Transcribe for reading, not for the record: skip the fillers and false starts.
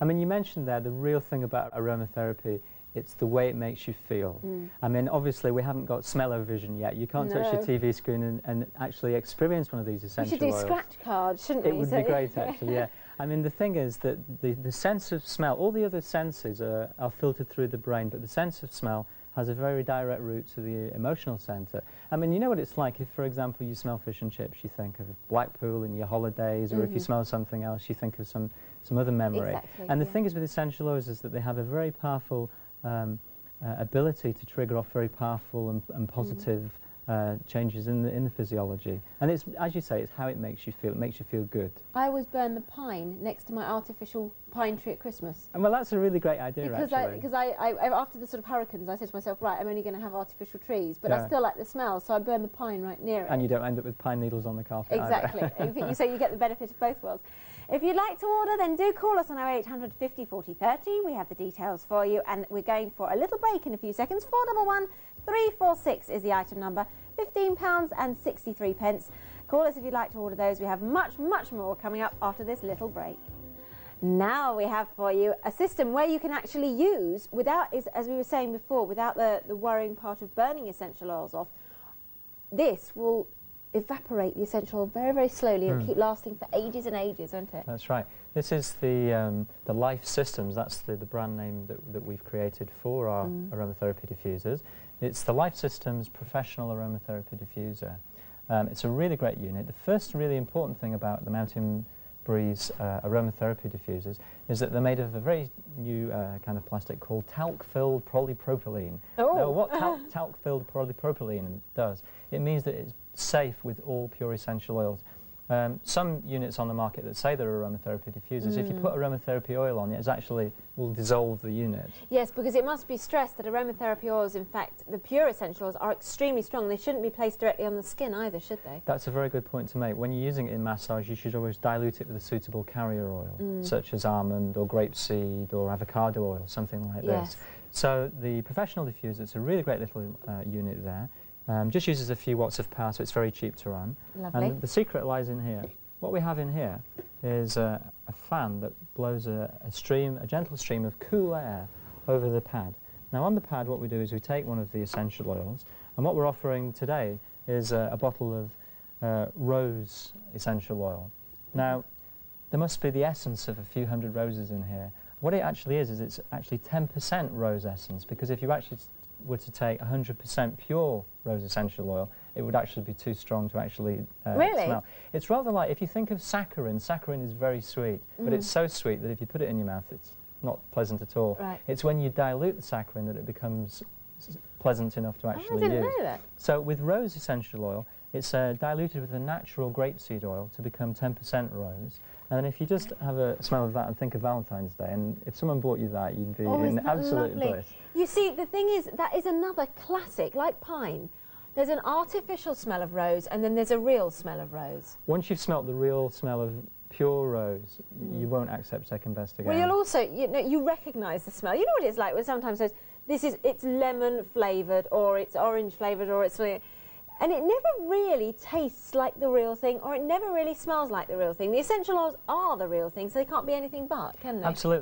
I mean, you mentioned there the real thing about aromatherapy, it's the way it makes you feel. I mean, obviously, we haven't got smell-o-vision yet. You can't touch your TV screen and actually experience one of these essential oils. We should do scratch cards, shouldn't we? It would be great, actually, yeah. I mean, the thing is that the sense of smell, all the other senses are filtered through the brain, but the sense of smell has a very direct route to the emotional centre. I mean, you know what it's like if, for example, you smell fish and chips, you think of Blackpool in your holidays, or if you smell something else, you think of some other memory. Exactly, and the thing is with essential oils is that they have a very powerful ability to trigger off very powerful and positive changes in the physiology. And it's, as you say, it's how it makes you feel. It makes you feel good. I always burn the pine next to my artificial pine tree at Christmas. And well, that's a really great idea, because I after the sort of hurricanes, I said to myself, right, I'm only going to have artificial trees, but I still like the smell, so I burn the pine right near it. And you don't end up with pine needles on the carpet. Exactly. So you get the benefit of both worlds. If you'd like to order, then do call us on 0800 50 40 30. We have the details for you, and we're going for a little break in a few seconds. 411 346 is the item number. £15.63. Call us if you'd like to order those. We have much, much more coming up after this little break. Now we have for you a system where you can actually use, without, as we were saying before, without the worrying part of burning essential oils off. This will evaporate the essential oil very, very slowly and keep lasting for ages and ages, won't it? That's right. This is the Life Systems. That's the brand name that we've created for our aromatherapy diffusers. It's the Life Systems Professional Aromatherapy Diffuser. It's a really great unit. The first really important thing about the Mountain Breeze aromatherapy diffusers is that they're made of a very new kind of plastic called talc-filled polypropylene. Oh. Now, what talc-filled polypropylene does, it means that it's safe with all pure essential oils. Some units on the market that say they're aromatherapy diffusers, if you put aromatherapy oil on, it actually will dissolve the unit. Yes, because it must be stressed that aromatherapy oils, in fact, the pure essential oils are extremely strong. They shouldn't be placed directly on the skin either, should they? That's a very good point to make. When you're using it in massage, you should always dilute it with a suitable carrier oil, such as almond or grapeseed or avocado oil, something like this. So the professional diffuser, it's a really great little unit there. Just uses a few watts of power, so it's very cheap to run. Lovely. And the secret lies in here. What we have in here is a fan that blows a gentle stream of cool air over the pad. Now on the pad what we do is we take one of the essential oils, and what we're offering today is a bottle of rose essential oil. Now there must be the essence of a few hundred roses in here. What it actually is it's actually 10% rose essence, because if you actually were to take 100% pure rose essential oil, it would actually be too strong to actually smell. It's rather like, if you think of saccharin, saccharin is very sweet, but it's so sweet that if you put it in your mouth, it's not pleasant at all. Right. It's when you dilute the saccharin that it becomes pleasant enough to actually use. I didn't know that. So with rose essential oil, it's diluted with a natural grapeseed oil to become 10% rose. And then if you just have a smell of that and think of Valentine's Day, and if someone bought you that, you'd be in absolute bliss. You see, the thing is, that is another classic, like pine. There's an artificial smell of rose, and then there's a real smell of rose. Once you've smelt the real smell of pure rose, you won't accept second best again. Well, you'll also, you recognise the smell. You know what it's like when sometimes says, it's lemon flavoured, or it's orange flavoured, or it's... And it never really tastes like the real thing, or it never really smells like the real thing. The essential oils are the real thing, so they can't be anything but, can they? Absolutely.